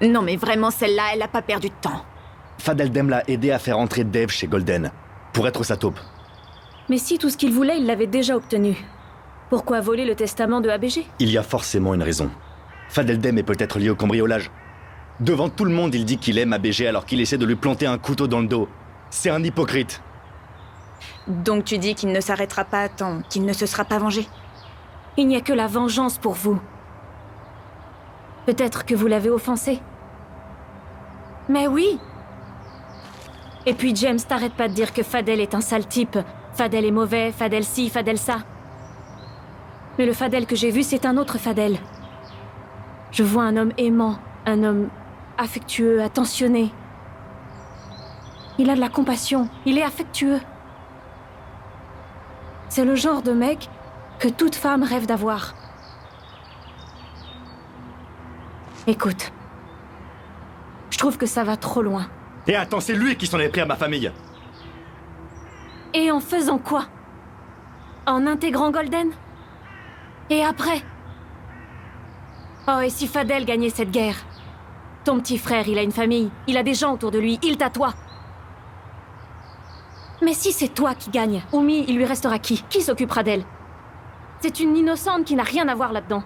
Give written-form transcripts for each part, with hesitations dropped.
Non mais vraiment, celle-là, elle a pas perdu de temps. Fadeldem l'a aidé à faire entrer Dave chez Golden, pour être sa taupe. Mais si tout ce qu'il voulait, il l'avait déjà obtenu. Pourquoi voler le testament de ABG? Il y a forcément une raison. Fadeldem est peut-être lié au cambriolage. Devant tout le monde, il dit qu'il aime ABG alors qu'il essaie de lui planter un couteau dans le dos. C'est un hypocrite. Donc tu dis qu'il ne s'arrêtera pas tant, qu'il ne se sera pas vengé? Il n'y a que la vengeance pour vous. Peut-être que vous l'avez offensé. Mais oui! Et puis James, t'arrête pas de dire que Fadel est un sale type. Fadel est mauvais, Fadel ci, Fadel ça. Mais le Fadel que j'ai vu, c'est un autre Fadel. Je vois un homme aimant, un homme affectueux, attentionné. Il a de la compassion, il est affectueux. C'est le genre de mec que toute femme rêve d'avoir. Écoute, je trouve que ça va trop loin. Et attends, c'est lui qui s'en est pris à ma famille. Et en faisant quoi? En intégrant Golden? Et après? Oh, et si Fadel gagnait cette guerre? Ton petit frère, il a une famille, il a des gens autour de lui, il t'a toi. Mais si c'est toi qui gagne, Oumi, il lui restera qui? Qui s'occupera d'elle? C'est une innocente qui n'a rien à voir là-dedans.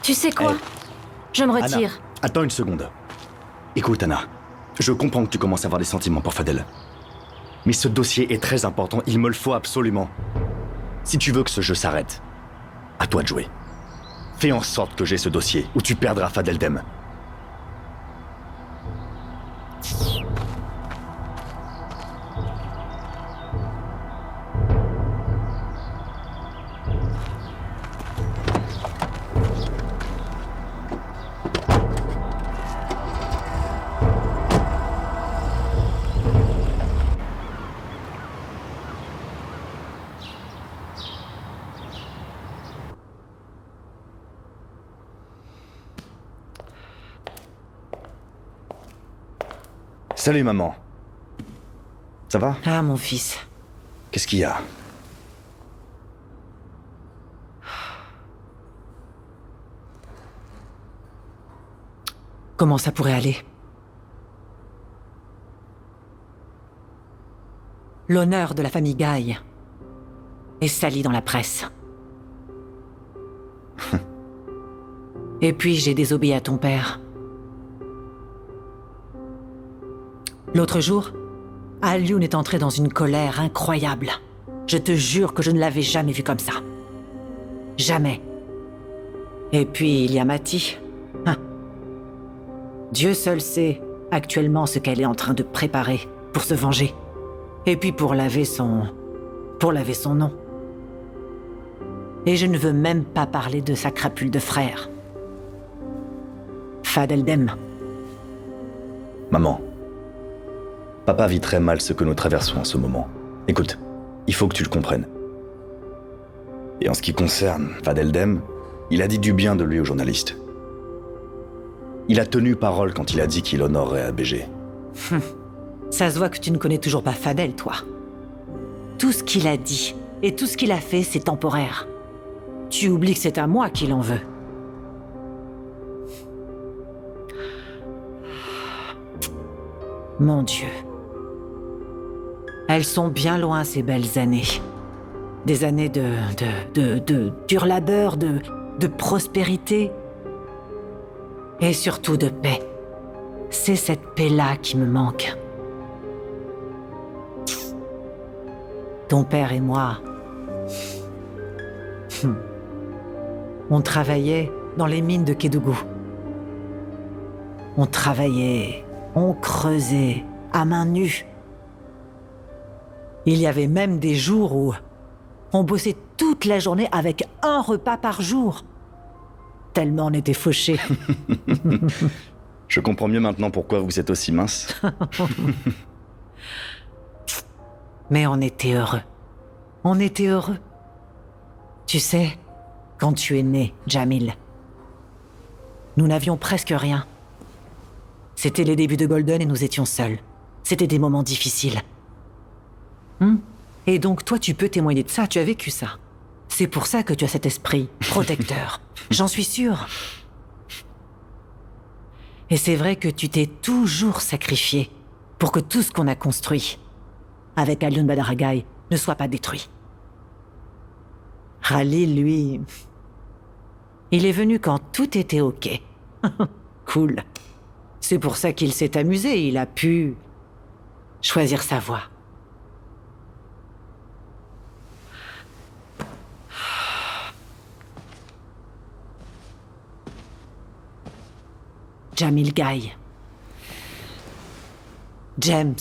Tu sais quoi? Je me retire. Anna, attends une seconde. Écoute, Anna, je comprends que tu commences à avoir des sentiments pour Fadel. Mais ce dossier est très important, il me le faut absolument. Si tu veux que ce jeu s'arrête, à toi de jouer. Fais en sorte que j'ai ce dossier, ou tu perdras Fadeldem. Salut maman. Ça va? Ah, mon fils. Qu'est-ce qu'il y a? Comment ça pourrait aller? L'honneur de la famille Guy est sali dans la presse. Et puis j'ai désobéi à ton père. L'autre jour, Al-Youn est entré dans une colère incroyable. Je te jure que je ne l'avais jamais vu comme ça. Jamais. Et puis il y a Mati. Dieu seul sait actuellement ce qu'elle est en train de préparer pour se venger. Et puis pour laver son nom. Et je ne veux même pas parler de sa crapule de frère. Fadeldem. Maman. Papa vit très mal ce que nous traversons en ce moment. Écoute, il faut que tu le comprennes. Et en ce qui concerne Fadeldem, il a dit du bien de lui aux journalistes. Il a tenu parole quand il a dit qu'il honorerait ABG. Ça se voit que tu ne connais toujours pas Fadel, toi. Tout ce qu'il a dit et tout ce qu'il a fait, c'est temporaire. Tu oublies que c'est à moi qu'il en veut. Mon Dieu. Elles sont bien loin, ces belles années. Des années de dur labeur, de prospérité. Et surtout de paix. C'est cette paix-là qui me manque. Ton père et moi... On travaillait dans les mines de Kédougou. On travaillait, on creusait, à main nue. Il y avait même des jours où on bossait toute la journée avec un repas par jour. Tellement on était fauchés. Je comprends mieux maintenant pourquoi vous êtes aussi mince. Mais on était heureux. On était heureux. Tu sais, quand tu es né, Jamil, nous n'avions presque rien. C'était les débuts de Golden et nous étions seuls. C'était des moments difficiles. Et donc toi, tu peux témoigner de ça, tu as vécu ça. C'est pour ça que tu as cet esprit protecteur. J'en suis sûre. Et c'est vrai que tu t'es toujours sacrifié pour que tout ce qu'on a construit avec Alioune Badaragai ne soit pas détruit. Khalil, lui, il est venu quand tout était ok. Cool. C'est pour ça qu'il s'est amusé, il a pu choisir sa voie. Jamil Guy. James.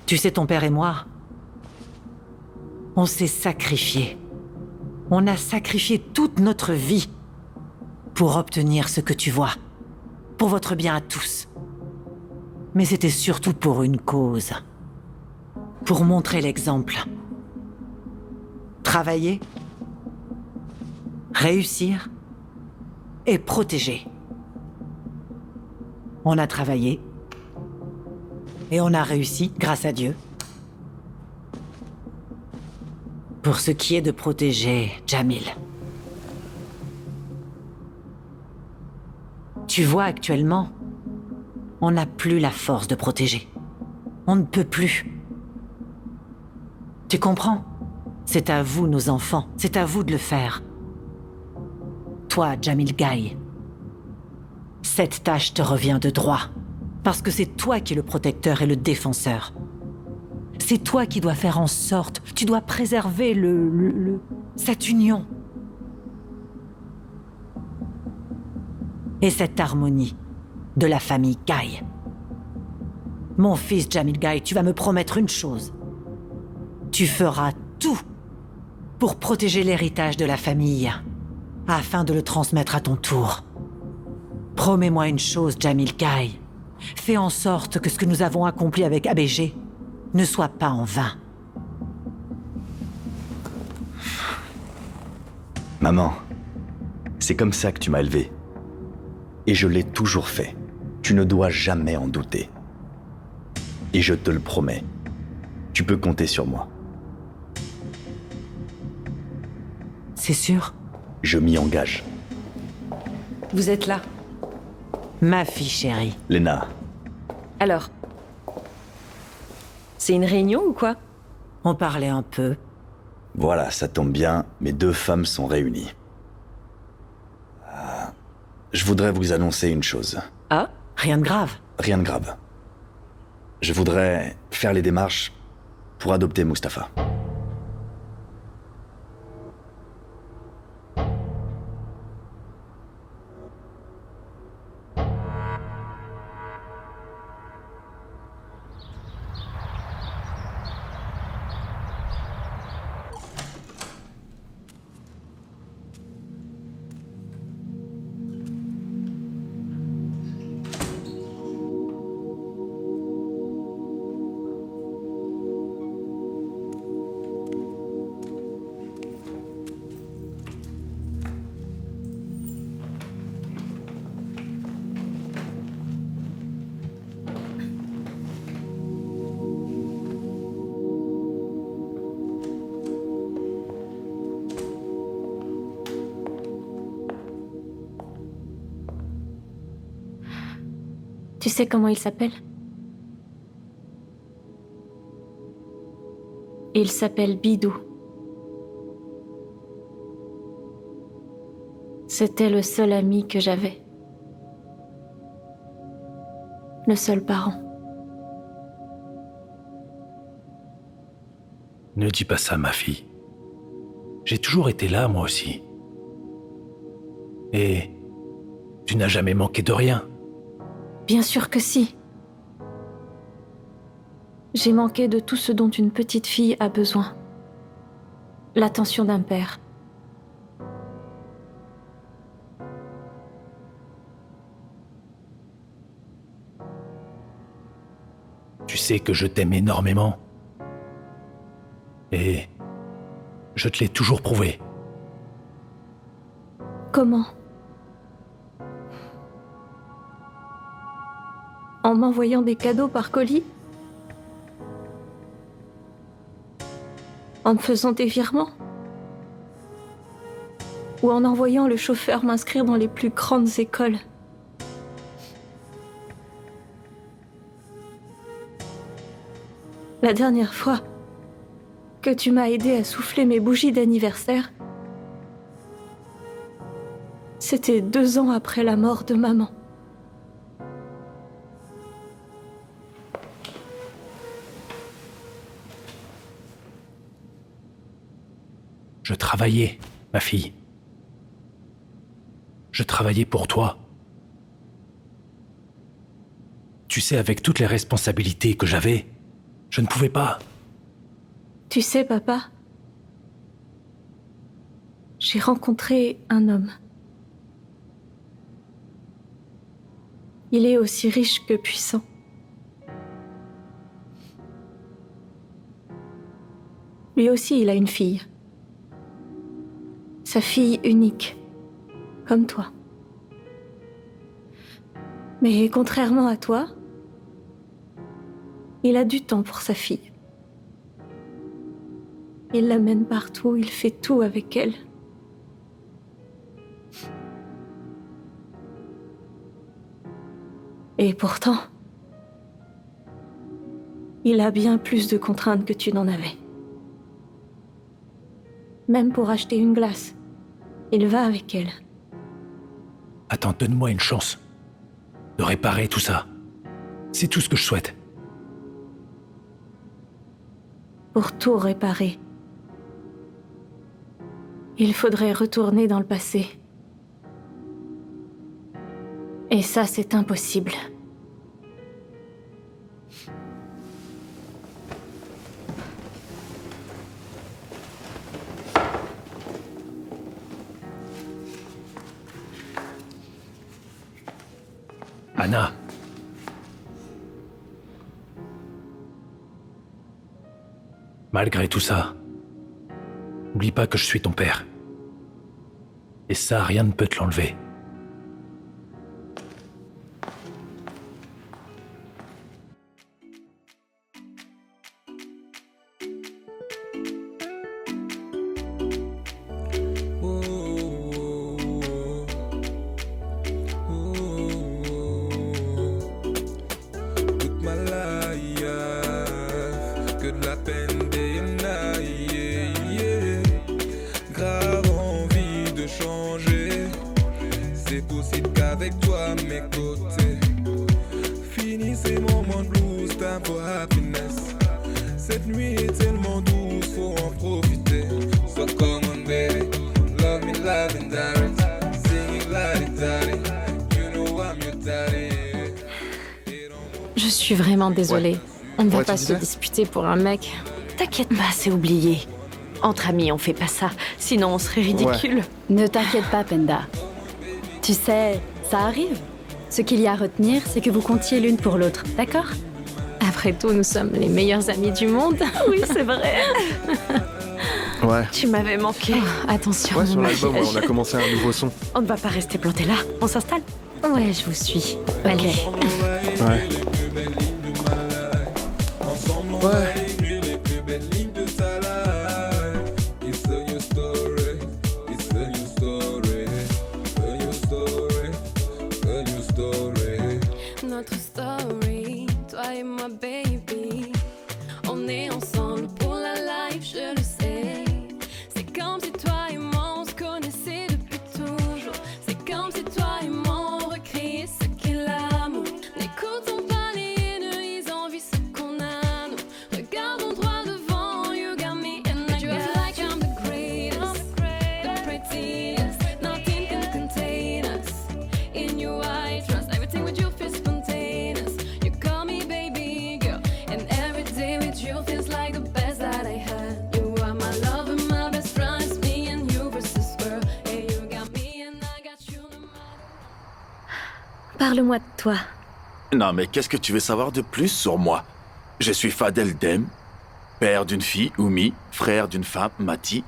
Tu sais, ton père et moi, on s'est sacrifiés. On a sacrifié toute notre vie pour obtenir ce que tu vois, pour votre bien à tous. Mais c'était surtout pour une cause, pour montrer l'exemple. Travailler, réussir et protéger. On a travaillé et on a réussi, grâce à Dieu. Pour ce qui est de protéger Jamil. Tu vois, actuellement, on n'a plus la force de protéger. On ne peut plus. Tu comprends? C'est à vous, nos enfants. C'est à vous de le faire. Toi, Jamil Guy. Cette tâche te revient de droit. Parce que c'est toi qui es le protecteur et le défenseur. C'est toi qui dois faire en sorte, tu dois préserver cette union. Et cette harmonie de la famille Guy. Mon fils Jamil Guy, tu vas me promettre une chose. Tu feras tout pour protéger l'héritage de la famille, afin de le transmettre à ton tour. Promets-moi une chose, Jamil Guy. Fais en sorte que ce que nous avons accompli avec ABG ne soit pas en vain. Maman, c'est comme ça que tu m'as élevé. Et je l'ai toujours fait. Tu ne dois jamais en douter. Et je te le promets, tu peux compter sur moi. C'est sûr? Je m'y engage. Vous êtes là. Ma fille chérie. Lena, Alors, c'est une réunion ou quoi? On parlait un peu. voilà, ça tombe bien, mes deux femmes sont réunies. Je voudrais vous annoncer une chose. Ah? Rien de grave. Rien de grave. Je voudrais faire les démarches pour adopter Mustapha. Tu sais comment il s'appelle? Il s'appelle Bidou. C'était le seul ami que j'avais. Le seul parent. Ne dis pas ça, ma fille. J'ai toujours été là, moi aussi. Et tu n'as jamais manqué de rien. Bien sûr que si. J'ai manqué de tout ce dont une petite fille a besoin. L'attention d'un père. Tu sais que je t'aime énormément. Et je te l'ai toujours prouvé. Comment? En m'envoyant des cadeaux par colis? En me faisant des virements? Ou en envoyant le chauffeur m'inscrire dans les plus grandes écoles? La dernière fois que tu m'as aidé à souffler mes bougies d'anniversaire, c'était 2 ans après la mort de maman. Je travaillais, ma fille. Je travaillais pour toi. Tu sais, avec toutes les responsabilités que j'avais, je ne pouvais pas. Tu sais, papa, j'ai rencontré un homme. Il est aussi riche que puissant. Lui aussi, il a une fille. Sa fille unique, comme toi. Mais contrairement à toi, il a du temps pour sa fille. Il l'amène partout, il fait tout avec elle. Et pourtant, il a bien plus de contraintes que tu n'en avais. Même pour acheter une glace, il va avec elle. Attends, donne-moi une chance de réparer tout ça. C'est tout ce que je souhaite. Pour tout réparer, il faudrait retourner dans le passé. Et ça, c'est impossible. Anna. Malgré tout ça, n'oublie pas que je suis ton père. Et ça, rien ne peut te l'enlever. Toute ma life, que de la peine day and night, yeah. Grave envie de changer, c'est possible qu'avec toi à mes côtés. Fini ces moments de blues, time for happiness. Cette nuit est tellement douce, faut en profiter. So come on baby, love me live and direct. Sing it la-di-da-di, you know I'm your daddy. Je suis vraiment désolée. On ne va Ouais, pas tu se disais disputer pour un mec. T'inquiète pas, c'est oublié. Entre amis, on fait pas ça, sinon on serait ridicule. Ne t'inquiète pas, Penda. Tu sais, ça arrive. Ce qu'il y a à retenir, c'est que vous comptiez l'une pour l'autre, d'accord? Après tout, nous sommes les meilleurs amis du monde. Oui, c'est vrai. Ouais. Tu m'avais manqué. Attention, Ouais, mon sur l'album, maquillage. on a commencé un nouveau son. On ne va pas rester planté là, on s'installe. Ouais, je vous suis. Ok. Ouais. Ouais. Les plus belles lignes de ta life. It's a new story, it's a new story, a new story, a new story. Notre story, toi et moi baby, on est ensemble pour la life, je le sais. C'est comme si toi et moi on se connaissait depuis toujours. C'est comme si toi et moi on recréait ce qu'est l'amour. N'écoutons pas les haineux, ils envient ce qu'on a nous. Regardons droit devant, you got me and I got you. Like I'm the greatest, the prettiest, nothing can contain us. In you I trust, everything with you feels spontaneous. You call me baby girl, and every day with you feels like the best that I had. You are my love and my best friend, it's me and you versus world. Hey, you got me and I got you no matter. Parle-moi de toi. Non, mais qu'est-ce que tu veux savoir de plus sur moi? Je suis Fadel Dem, père d'une fille, Oumi, frère d'une femme, Mati,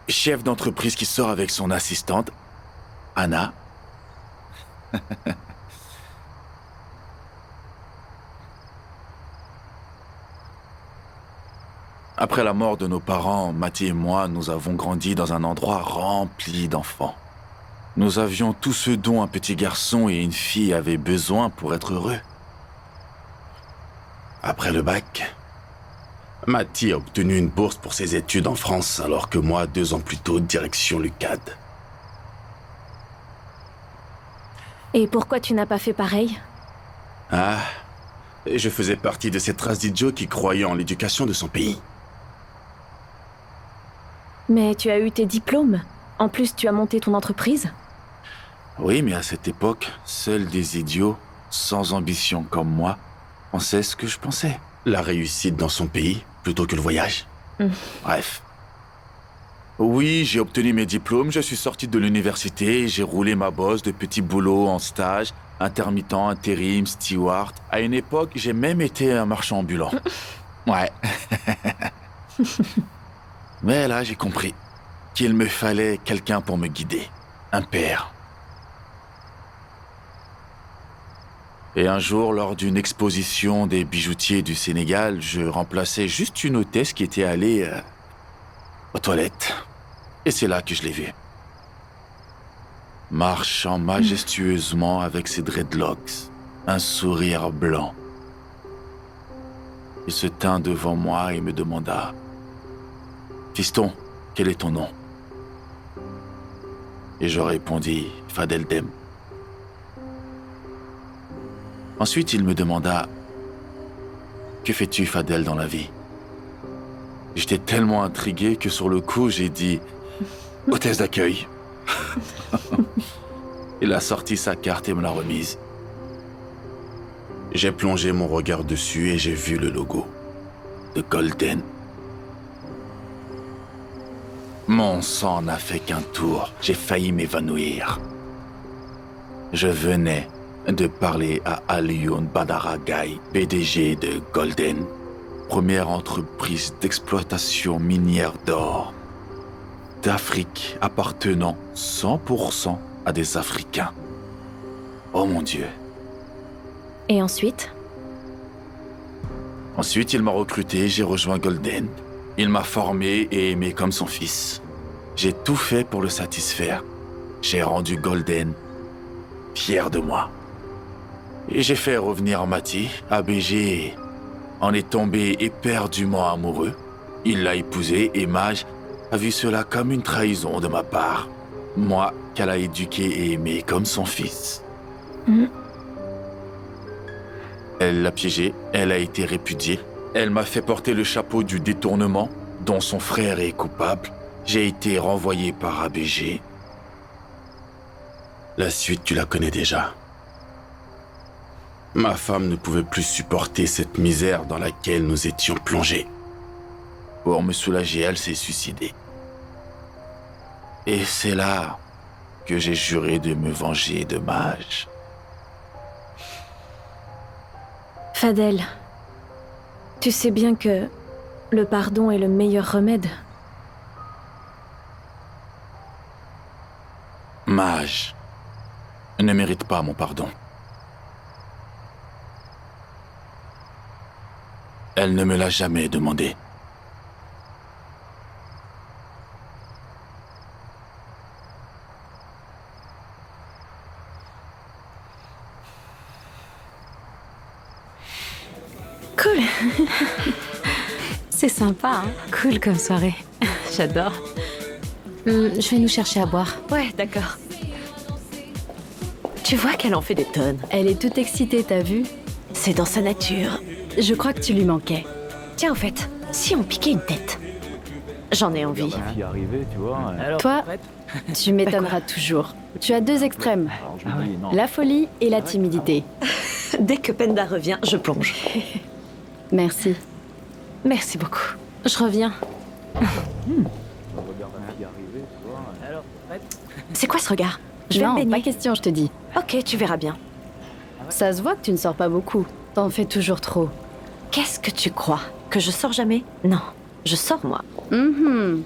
chef d'entreprise qui sort avec son assistante, Anna. Après la mort de nos parents, Mathieu et moi, nous avons grandi dans un endroit rempli d'enfants. Nous avions tout ce dont un petit garçon et une fille avaient besoin pour être heureux. Après le bac, Mathieu a obtenu une bourse pour ses études en France, alors que moi, 2 ans plus tôt, direction l'UCAD. Et pourquoi tu n'as pas fait pareil? Ah, je faisais partie de cette race d'idiots qui croyaient en l'éducation de son pays. Mais tu as eu tes diplômes. En plus, tu as monté ton entreprise. Oui, mais à cette époque, seuls des idiots, sans ambition comme moi, pensaient ce que je pensais. La réussite dans son pays, plutôt que le voyage. Bref. Oui, j'ai obtenu mes diplômes, je suis sorti de l'université, j'ai roulé ma bosse de petits boulots en stage, intermittent, intérim, steward. À une époque, j'ai même été un marchand ambulant. Ouais. Mais là, j'ai compris qu'il me fallait quelqu'un pour me guider. Un père. Et un jour, lors d'une exposition des bijoutiers du Sénégal, je remplaçais juste une hôtesse qui était allée aux toilettes. Et c'est là que je l'ai vue. Marchant majestueusement avec ses dreadlocks, un sourire blanc. Il se tint devant moi et me demanda « Fiston, quel est ton nom ?» Et je répondis « Fadel Dem ». Ensuite, il me demanda « Que fais-tu, Fadel, dans la vie ?» J'étais tellement intrigué que sur le coup, j'ai dit « Hôtesse d'accueil ». Il a sorti sa carte et me l'a remise. J'ai plongé mon regard dessus et j'ai vu le logo de Golden. Mon sang n'a fait qu'un tour. J'ai failli m'évanouir. Je venais de parler à Alioune Badara Gaye, PDG de Golden, première entreprise d'exploitation minière d'or d'Afrique appartenant 100% à des Africains. Oh mon Dieu. Et ensuite? Ensuite, il m'a recruté, j'ai rejoint Golden. Il m'a formé et aimé comme son fils. J'ai tout fait pour le satisfaire. J'ai rendu Golden fier de moi. Et j'ai fait revenir Mati, ABG, en est tombé éperdument amoureux. Il l'a épousée et Maj a vu cela comme une trahison de ma part. Moi, qu'elle a éduqué et aimé comme son fils. Elle l'a piégé, elle a été répudiée. Elle m'a fait porter le chapeau du détournement, dont son frère est coupable. J'ai été renvoyé par ABG. La suite, tu la connais déjà. Ma femme ne pouvait plus supporter cette misère dans laquelle nous étions plongés. Pour me soulager, elle s'est suicidée. Et c'est là que j'ai juré de me venger de Maj. Fadel, tu sais bien que le pardon est le meilleur remède. Maj ne mérite pas mon pardon. Elle ne me l'a jamais demandé. Cool. C'est sympa, hein? Cool comme soirée. J'adore. Je vais nous chercher à boire. Ouais, d'accord. Tu vois qu'elle en fait des tonnes. Elle est toute excitée, t'as vu? C'est dans sa nature. Je crois que tu lui manquais. Tiens, au fait, si on piquait une tête? J'en ai envie. Toi, tu m'étonneras toujours. Tu as 2 extrêmes. La folie et la timidité. Dès que Penda revient, je plonge. Merci. Merci beaucoup. Je reviens. C'est quoi ce regard? Je vais Non, me baigner. pas question, je te dis. Ok, tu verras bien. Ça se voit que tu ne sors pas beaucoup. T'en fais toujours trop. Qu'est-ce que tu crois? Que je sors jamais? Non, je sors moi. Je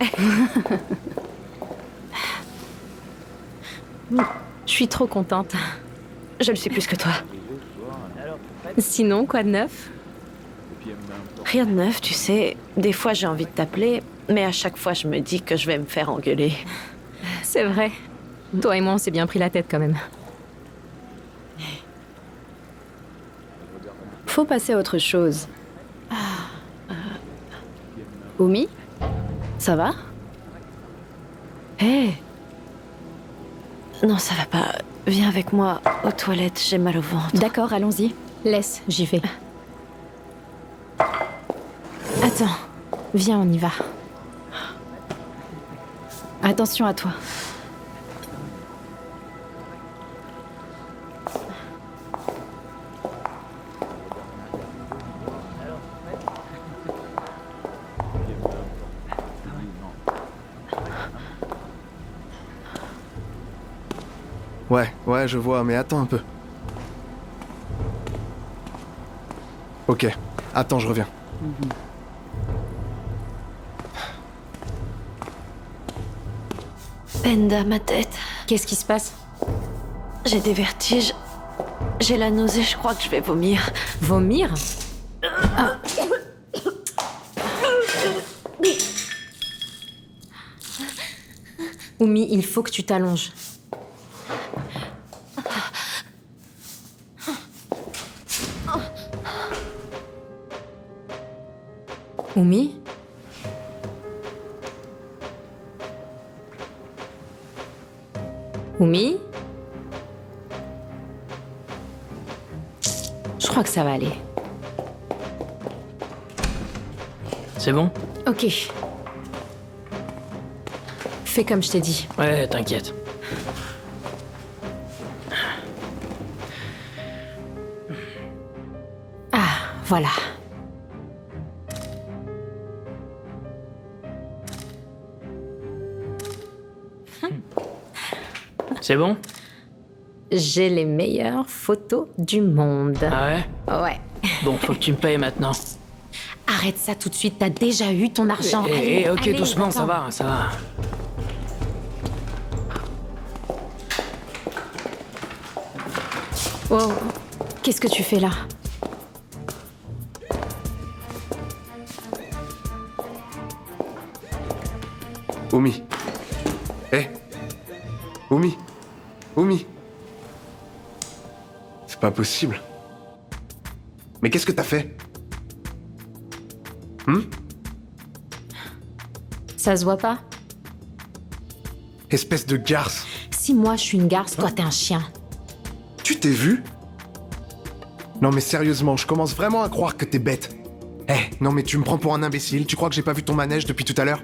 suis trop contente. Je le suis plus que toi. Sinon, quoi de neuf? Rien de neuf, tu sais. Des fois, j'ai envie de t'appeler, mais à chaque fois, je me dis que je vais me faire engueuler. C'est vrai. Toi et moi, on s'est bien pris la tête quand même. Faut passer à autre chose. Oumi? Ça va? Hé Non, ça va pas. Viens avec moi aux toilettes, j'ai mal au ventre. D'accord, allons-y. Laisse, j'y vais. Attends, viens, on y va. Attention à toi. Ouais, je vois, mais attends un peu. Ok, attends, je reviens. Penda, ma tête. Qu'est-ce qui se passe? J'ai des vertiges. J'ai la nausée, je crois que je vais vomir. Vomir? Oumi, il faut que tu t'allonges. Oumi? Oumi? Je crois que ça va aller. C'est bon? Ok. Fais comme je t'ai dit. Ouais, t'inquiète. Ah, voilà. C'est bon? J'ai les meilleures photos du monde. Ah ouais? Ouais. Bon, faut que tu me payes maintenant. Arrête ça tout de suite, t'as déjà eu ton argent. Eh, Allez, ok, allez, doucement, ça attends. va, ça va. Wow. Qu'est-ce que tu fais là? Oumi. Oumi. Oumi. C'est pas possible. Mais qu'est-ce que t'as fait? Ça se voit pas? Espèce de garce. Si moi je suis une garce, toi t'es un chien. Tu t'es vu? Non mais sérieusement, je commence vraiment à croire que t'es bête. Non mais tu me prends pour un imbécile, tu crois que j'ai pas vu ton manège depuis tout à l'heure?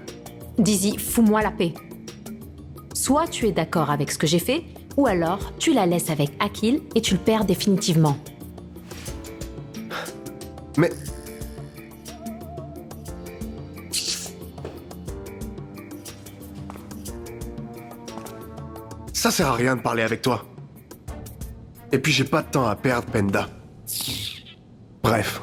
Dizzy, fous-moi la paix. Soit tu es d'accord avec ce que j'ai fait, ou alors tu la laisses avec Akil et tu le perds définitivement. Mais... Ça sert à rien de parler avec toi. Et puis j'ai pas de temps à perdre, Penda. Bref.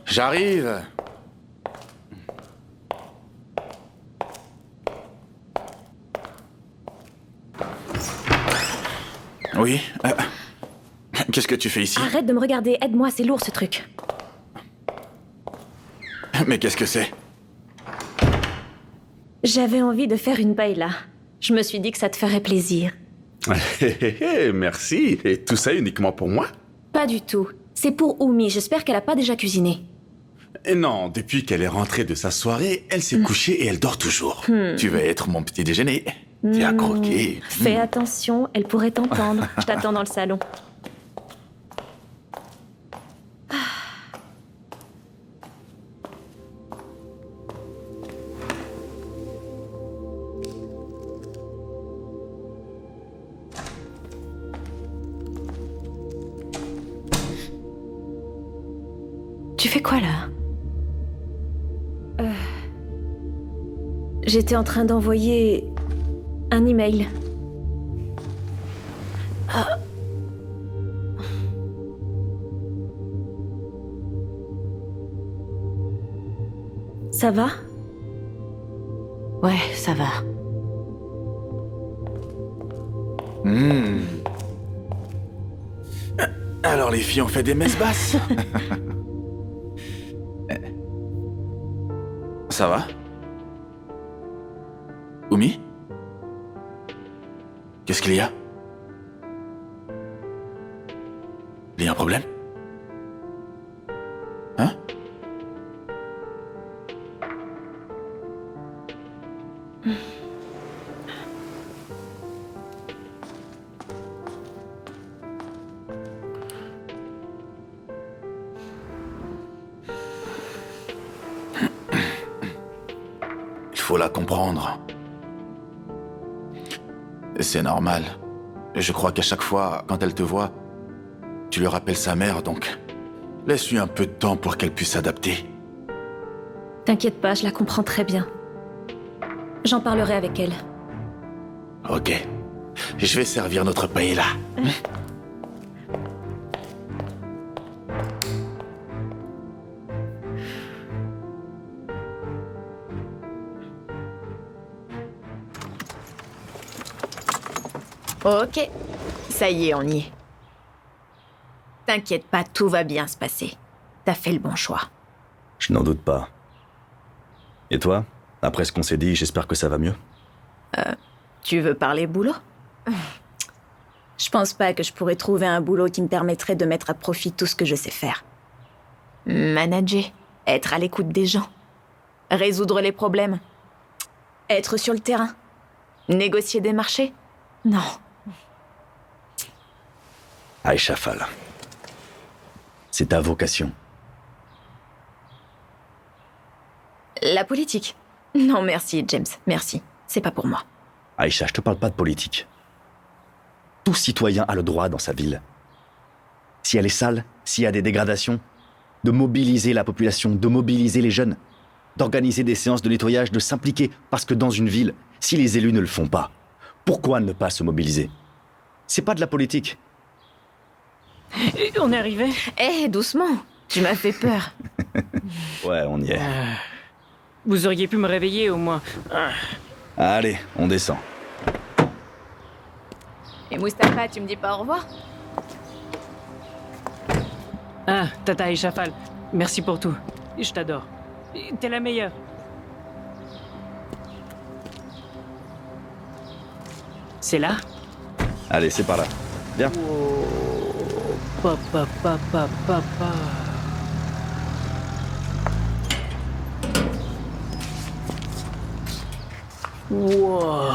J'arrive. Oui. Qu'est-ce que tu fais ici? Arrête de me regarder, aide-moi, c'est lourd ce truc. Mais qu'est-ce que c'est? J'avais envie de faire une paella. Je me suis dit que ça te ferait plaisir. Merci. Et tout ça uniquement pour moi? Pas du tout. C'est pour Oumi, j'espère qu'elle a pas déjà cuisiné. Et non, depuis qu'elle est rentrée de sa soirée, elle s'est couchée et elle dort toujours. Tu vas être mon petit déjeuner. Viens croquer. Fais attention, elle pourrait t'entendre. Je t'attends dans le salon. Tu fais quoi là? J'étais en train d'envoyer un email. Ça va? Ouais, ça va. Alors les filles ont fait des messes basses. Ça va? Oumi? Qu'est-ce qu'il y a? Il y a un problème? Hein? Il faut la comprendre. C'est normal. Je crois qu'à chaque fois, quand elle te voit, tu lui rappelles sa mère, donc laisse-lui un peu de temps pour qu'elle puisse s'adapter. T'inquiète pas, je la comprends très bien. J'en parlerai avec elle. Ok. Je vais servir notre paella. Ok, ça y est, on y est. T'inquiète pas, tout va bien se passer. T'as fait le bon choix. Je n'en doute pas. Et toi? Après ce qu'on s'est dit, j'espère que ça va mieux. Tu veux parler boulot? Je pense pas que je pourrais trouver un boulot qui me permettrait de mettre à profit tout ce que je sais faire. Manager, être à l'écoute des gens, résoudre les problèmes, être sur le terrain, négocier des marchés. Non. Aïcha Fall. C'est ta vocation. La politique? Non, merci, James, merci. C'est pas pour moi. Aïcha, je te parle pas de politique. Tout citoyen a le droit dans sa ville. Si elle est sale, s'il y a des dégradations, de mobiliser la population, de mobiliser les jeunes, d'organiser des séances de nettoyage, de s'impliquer, parce que dans une ville, si les élus ne le font pas, pourquoi ne pas se mobiliser? C'est pas de la politique. Et on est arrivé? Eh, doucement, tu m'as fait peur. Ouais, on y est. Vous auriez pu me réveiller au moins. Allez, on descend. Et Mustapha, tu me dis pas au revoir? Ah, Tata Aïcha Fall, merci pour tout. Je t'adore. T'es la meilleure. C'est là? Allez, c'est par là. Viens. Papa, papa, papa. Wow.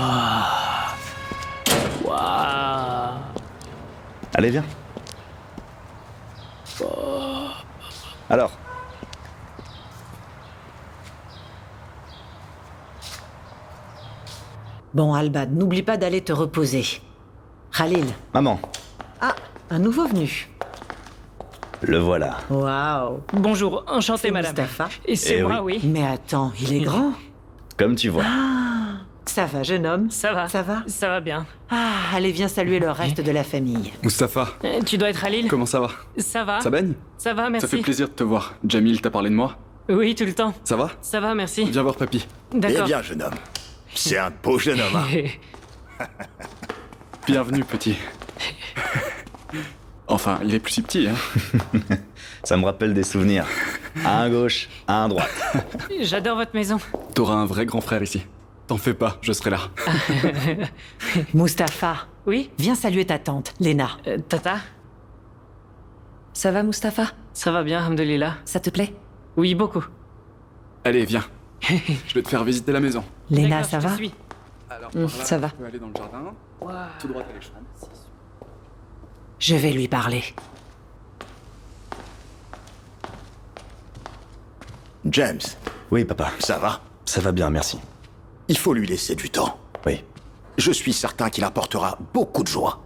Wow. Allez, viens. Alors? Bon, Albad, n'oublie pas d'aller te reposer. Khalil. Maman. Ah, un nouveau venu. Le voilà. Waouh. Bonjour, enchanté, C'est madame. Mustapha. Et c'est moi, oui. Mais attends, il est grand. Comme tu vois. Ah, ça va, jeune homme? Ça va. Ça va? Ça va bien. Ah, allez, viens saluer le reste de la famille. Mustapha, Tu dois être Khalil? comment ça va? Ça va. Ça baigne? Ça va, merci. Ça fait plaisir de te voir. Jamil t'a parlé de moi? Oui, tout le temps. Ça va? Ça va, merci. Viens voir papy. D'accord. Eh bien, jeune homme. C'est un beau jeune homme, hein. Bienvenue, petit. Enfin, il est plus si petit, hein. Ça me rappelle des souvenirs. À un gauche, à un droite. J'adore votre maison. T'auras un vrai grand frère ici. T'en fais pas, je serai là. Mustapha. Oui? Viens saluer ta tante, Léna. Tata? Ça va, Mustapha? Ça va bien, alhamdoulilah. Ça te plaît? Oui, beaucoup. Allez, viens. Je vais te faire visiter la maison. Léna, D'accord, ça je te va? suis. Alors, ça va. Tu peux aller dans le jardin. Tout droit à les chambres. Je vais lui parler. James. Oui, papa. Ça va? Ça va bien, merci. Il faut lui laisser du temps. Oui. Je suis certain qu'il apportera beaucoup de joie.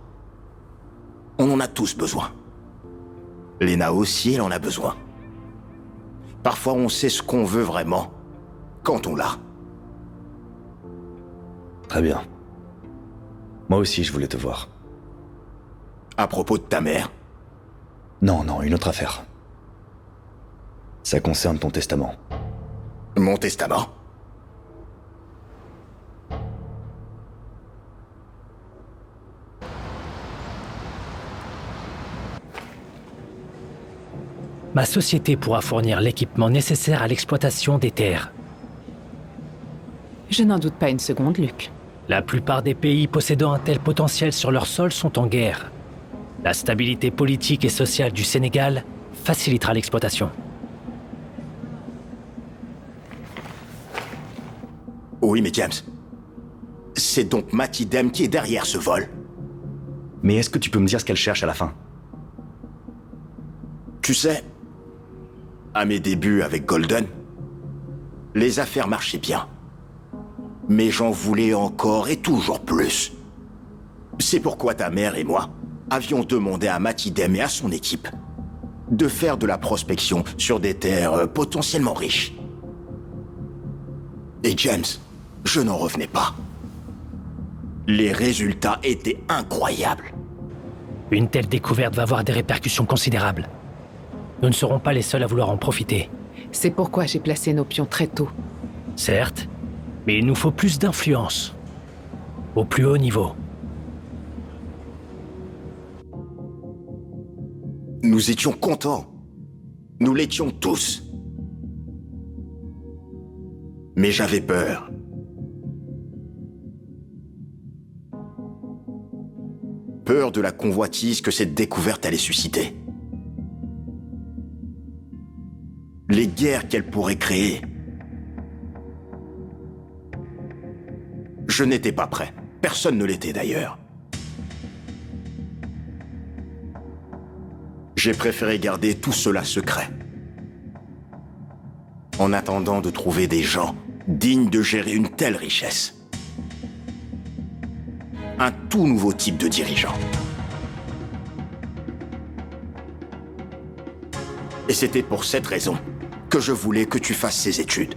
On en a tous besoin. Léna aussi, elle en a besoin. Parfois, on sait ce qu'on veut vraiment quand on l'a. Très bien. Moi aussi, je voulais te voir. À propos de ta mère? Non, une autre affaire. Ça concerne ton testament. Mon testament? Ma société pourra fournir l'équipement nécessaire à l'exploitation des terres. Je n'en doute pas une seconde, Luc. La plupart des pays possédant un tel potentiel sur leur sol sont en guerre. La stabilité politique et sociale du Sénégal facilitera l'exploitation. Oui, mais James, c'est donc Matty Demme qui est derrière ce vol. Mais est-ce que tu peux me dire ce qu'elle cherche à la fin? Tu sais, à mes débuts avec Golden, les affaires marchaient bien. Mais j'en voulais encore et toujours plus. C'est pourquoi ta mère et moi avions demandé à Matty Demme et à son équipe de faire de la prospection sur des terres potentiellement riches. Et James, je n'en revenais pas. Les résultats étaient incroyables. Une telle découverte va avoir des répercussions considérables. Nous ne serons pas les seuls à vouloir en profiter. C'est pourquoi j'ai placé nos pions très tôt. Certes, mais il nous faut plus d'influence. Au plus haut niveau. Nous étions contents. Nous l'étions tous. Mais j'avais peur. Peur de la convoitise que cette découverte allait susciter. Les guerres qu'elle pourrait créer. Je n'étais pas prêt. Personne ne l'était d'ailleurs. J'ai préféré garder tout cela secret. En attendant de trouver des gens dignes de gérer une telle richesse. Un tout nouveau type de dirigeant. Et c'était pour cette raison que je voulais que tu fasses ces études.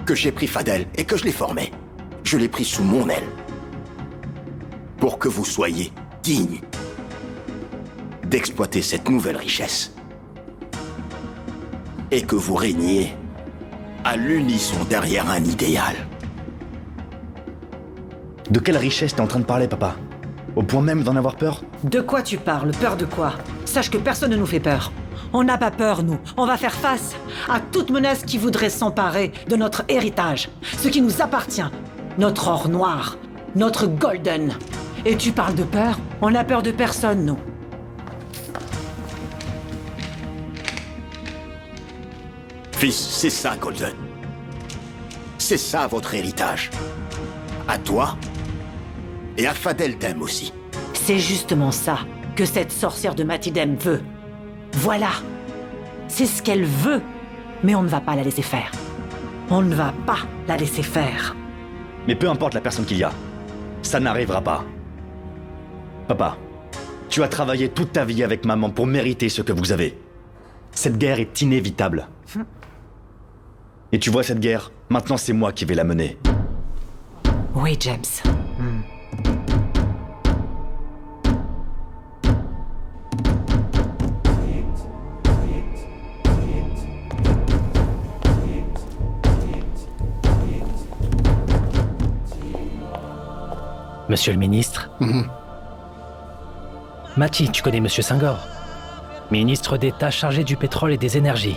Que j'ai pris Fadel et que je l'ai formé. Je l'ai pris sous mon aile. Pour que vous soyez dignes d'exploiter cette nouvelle richesse. Et que vous régniez à l'unisson derrière un idéal. De quelle richesse t'es en train de parler, papa? Au point même d'en avoir peur? De quoi tu parles? Peur de quoi? Sache que personne ne nous fait peur. On n'a pas peur, nous. On va faire face à toute menace qui voudrait s'emparer de notre héritage, ce qui nous appartient. Notre or noir, notre Golden. Et tu parles de peur? On n'a peur de personne, nous. Fils, c'est ça, Golden. C'est ça, votre héritage. À toi et à Fadel Demme aussi. C'est justement ça que cette sorcière de Matty Demme veut. Voilà. C'est ce qu'elle veut. Mais on ne va pas la laisser faire. On ne va pas la laisser faire. Mais peu importe la personne qu'il y a, ça n'arrivera pas. Papa, tu as travaillé toute ta vie avec maman pour mériter ce que vous avez. Cette guerre est inévitable. Et tu vois cette guerre, maintenant c'est moi qui vais la mener. Oui, James. Monsieur le ministre. Matty, tu connais Monsieur Senghor, ministre d'État chargé du pétrole et des énergies.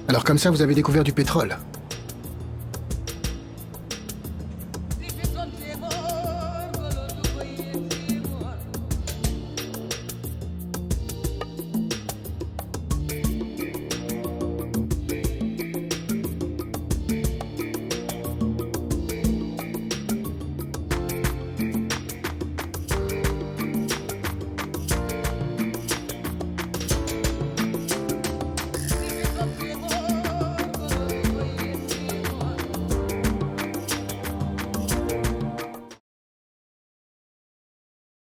Alors comme ça, vous avez découvert du pétrole.